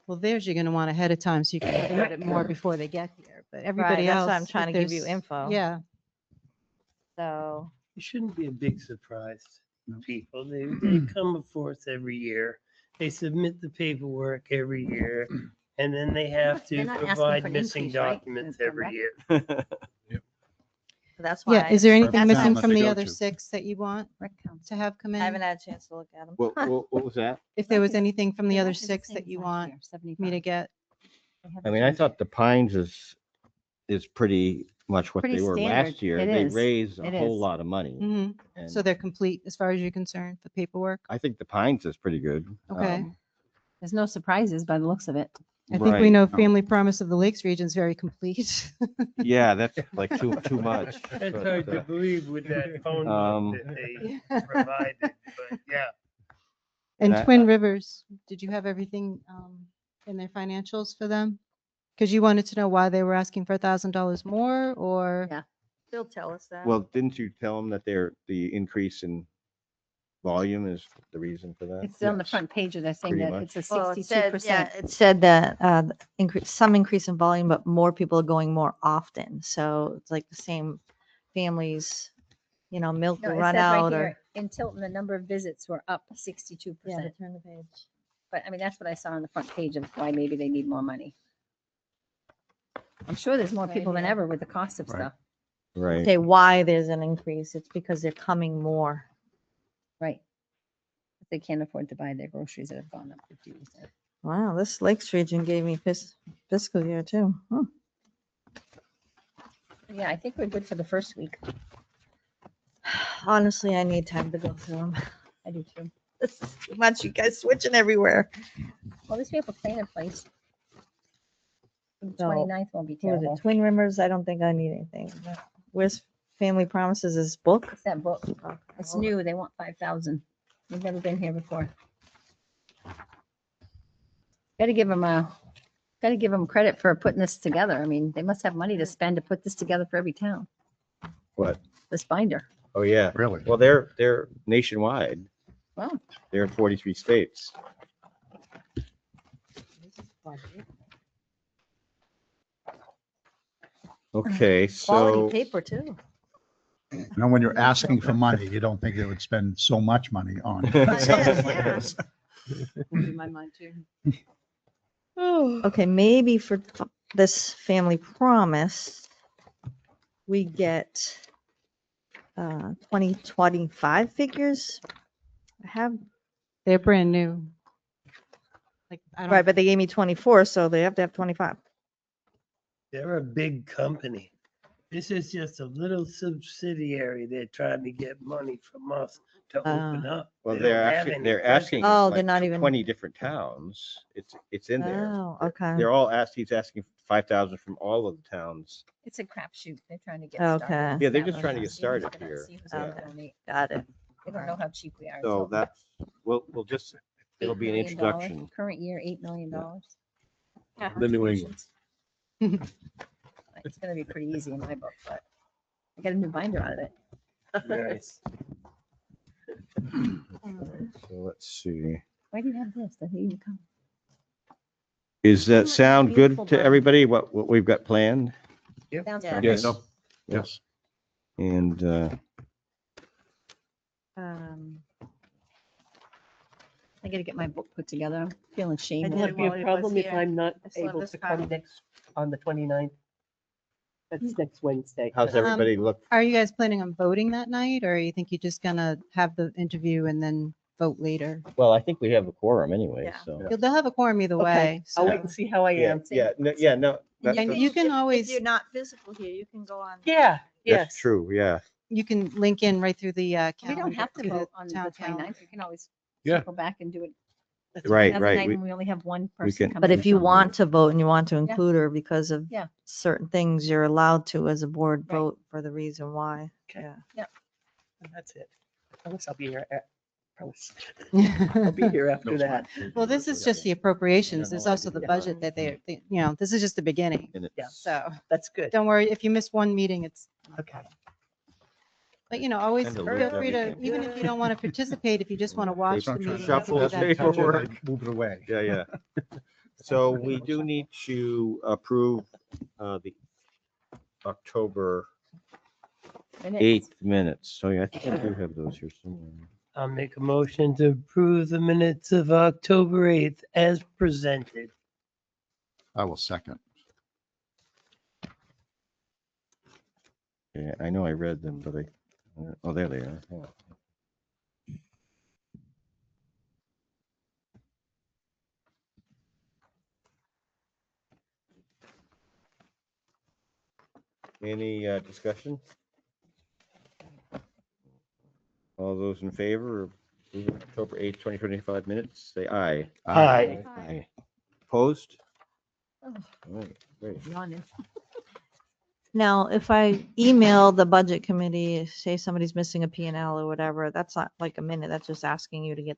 Well, theirs you're going to want ahead of time so you can look at it more before they get here. But everybody that's else. why I'm if trying to give you there's- info. Yeah. so It shouldn't be a big surprise No. to people. They come before us every year. They submit the paperwork every year. And then they have They're to not asking for provide an missing increase, right? documents The every rec- year. that's why Yeah. Is there anything that's missing why- from the Go other to. 6 that you want Rec council. to have come I haven't in? had a chance to look at them. What was that? If there was Rec is- anything from the The other rec is 6 same that as you last want year, me to 75. get. They haven't I mean, I changed thought it. the Pines is pretty much what Pretty they were standard. last year. It They is. raised a It whole is. lot of money. Mhm. And So they're complete as far as you're concerned, the paperwork? I think the Pines is pretty good. Okay. There's no surprises by the looks of it. I think we Right. know No. Family Promise of the Lakes region is very complete. Yeah, that's like too much. That's but, hard to believe with that phone book that they provided, but yeah. And And I- Twin Rivers, did you have everything in their financials for them? Because you wanted to know why they were asking for $1,000 more or? Yeah. They'll tell us that. Well, didn't you tell them that the increase in volume is the reason for that? It's on the front page of that saying Pretty that it's a Well, 62%. it said that some increase in volume, but more people are going more often. So it's like the same families, milk No, will it run says right out or. here, in Tilton, the number of visits were up 62%. Yeah, but turn the page. But I mean, that's what I saw on the front page of why maybe they need more money. I'm sure there's more Right people than here. ever with the cost of Right. stuff. Right. Okay, why there's an increase? It's because they're coming more. Right. If they can't afford to buy their groceries that have gone up 50%. Wow, this Lakes region gave me fiscal year too. Huh. Yeah, I think we're good for the first week. Honestly, I need time to go through them. I do too. This is too much. You guys switching everywhere. Well, this we have a plan in place. The No. 29th won't be Who is terrible. it? Twin Rivers? I don't think I need anything. Where's Family Promises? This book? It's that book. It's new. They want 5,000. We've never been here before. Got to give them credit for putting this together. I mean, they must have money to spend to put this together for every town. What? This binder. Oh, yeah. Really? Well, they're nationwide. Well, They're in 43 states. Okay, Quality so paper too. When you're asking for money, you don't think they would spend so much money on. Yeah. My mind too. Okay, maybe for this Family Promise, we get 2025 figures. I have, They're brand new. Like, I don't. right, but they gave me 24, so they have to have 25. They're a big company. This is just a little subsidiary. They're trying to get money from us to open up. Well, They they're don't have actually, any they're asking. questions. Oh, they're like not even- 20 different towns. It's in there. Oh, They're- okay. They're all asked, he's asking 5,000 from all of the towns. It's a crapshoot. They're trying to get Okay. started. Yeah, they're just establish trying to get us, see who's started gonna- here. see who's gonna Okay. donate. Got it. They don't know how cheap we are. So that's, we'll just, it'll $8 be an million. introduction. Current year, $8 million. The New England. It's gonna be pretty easy in my book, but I got a new binder out of it. Nice. So let's see. Why do you have this? Does it even come? Does that Look, sound beautiful good to binder. everybody, what we've got planned? Sounds Yeah. perfect. Yes. Yes. And I gotta get my book put together. I'm feeling shame. did Will it it be a while he was problem if here. I'm not I still have able this to come copy. next, on the 29th? That's next Wednesday. how's everybody look? Are you guys planning on voting that night, or you think you're just gonna have the interview and then vote later? Well, I think we have a quorum anyway, Yeah. so. They'll have a quorum either Okay, way. I'll So. wait and see how I Yeah, am. yeah, no, that's, And you can If always, you're not physical here, you can go on. Yeah, yes. that's true, yeah. you can link in right through the We calendar. don't have to the vote on the town 29th. calendar. We can always Yeah. circle back and do it That's Right, another right. night We- when we only have one we person can- coming. But if you in. want to vote and you want to include her because of Yeah. certain things, you're allowed to, as a board, Right. vote for the reason why. Okay. Yeah. And that's it. I promise I'll be here. Promise. I'll be here after that. Well, this is just the appropriations. There's also the budget that this is just the beginning. And Yeah. it's, So That's good. don't worry, if you miss one meeting, it's, Okay. but always Kind of feel lose free to, everything. even if you don't want to participate, if you just want to watch the Don't meeting. try you to can do shuffle that. paper. Paperwork. Move it away. yeah, yeah. So we do need to approve the October Minutes. 8th minutes. So yeah, I think I do have those here somewhere. I'll make a motion to approve the minutes of October 8th as presented. I will second. Yeah, I know I read them, but oh, there they are. Yeah. Any discussion? All those in favor of approving October 8th, 2025 minutes, say aye. Aye. Aye. Opposed? Oh. All right, great. Yawning. Now, if I email the budget committee, say somebody's missing a P&L or whatever, that's not like a minute. That's just asking you to get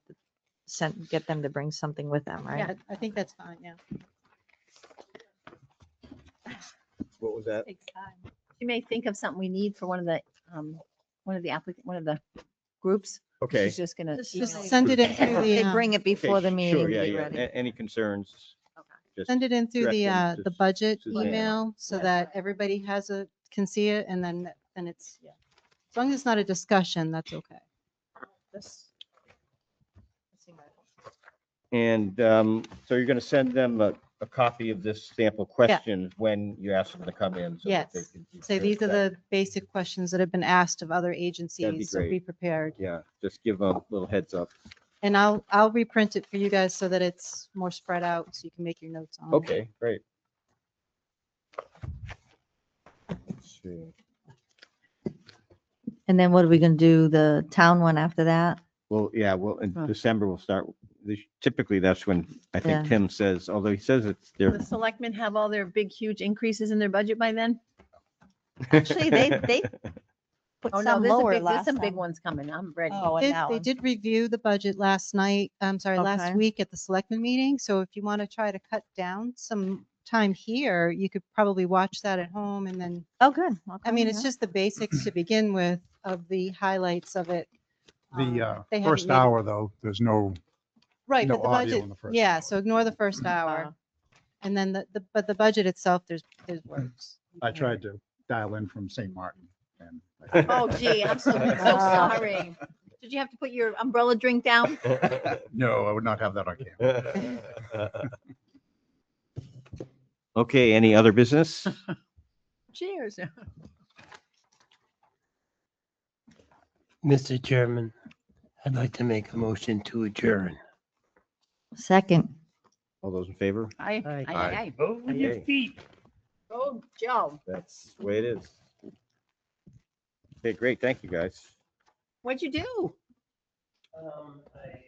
them to bring something with them, right? Yeah, I think that's fine, yeah. What was that? Takes time. You may think of something we need for one of the groups. Okay. She's just gonna. Just email Just it. send it in through They the, bring it before the Okay, meeting sure, to yeah, be yeah. ready. Any concerns? Just- send it in through direct the, them to the budget Suzanne. email so Yeah. that everybody can see it and then it's, yeah. As long as it's not a discussion, that's okay. And so you're going to send them a copy of this sample questions when you ask them to come in? so that they Yes. can Say these are the basic questions that have been asked of other agencies, so great. be prepared. Yeah, just give them a little heads up. And I'll reprint it for you guys so that it's more spread out so you can make your notes on it. Okay, great. Let's see. And then what are we gonna do? The town one after that? Well, yeah, well, in Huh. December, we'll start. Typically, that's when I think Yeah. Tim says, although he says it's Will there. the selectmen have all their big, huge increases in their budget by then? Actually, they put Oh, no, some there's lower there's last some big time. ones coming. I'm ready. Oh, and that They one. did review the budget last Okay. week at the selectmen meeting. So if you want to try to cut down some time here, you could probably watch that at home and then, Oh, good. I mean, it's Okay, just the basics to begin with of the highlights of it. The They haven't first made it- hour, though, there's no, Right, no but the audio budget, in the first yeah, hour. so ignore the first hour. And then but the budget itself, there's words. I tried to dial in from St. Martin and. Oh, gee, I'm so sorry. Did you have to put your umbrella drink down? No, I would not have that on camera. Okay, any other business? Cheers. Mr. Chairman, I'd like to make a motion to adjourn. Second. All those in favor? Aye, Aye. aye, aye, aye. Vote with your Okay. feet. Go, Joe. That's the way it is. Okay, great. Thank you, guys. What'd you do? I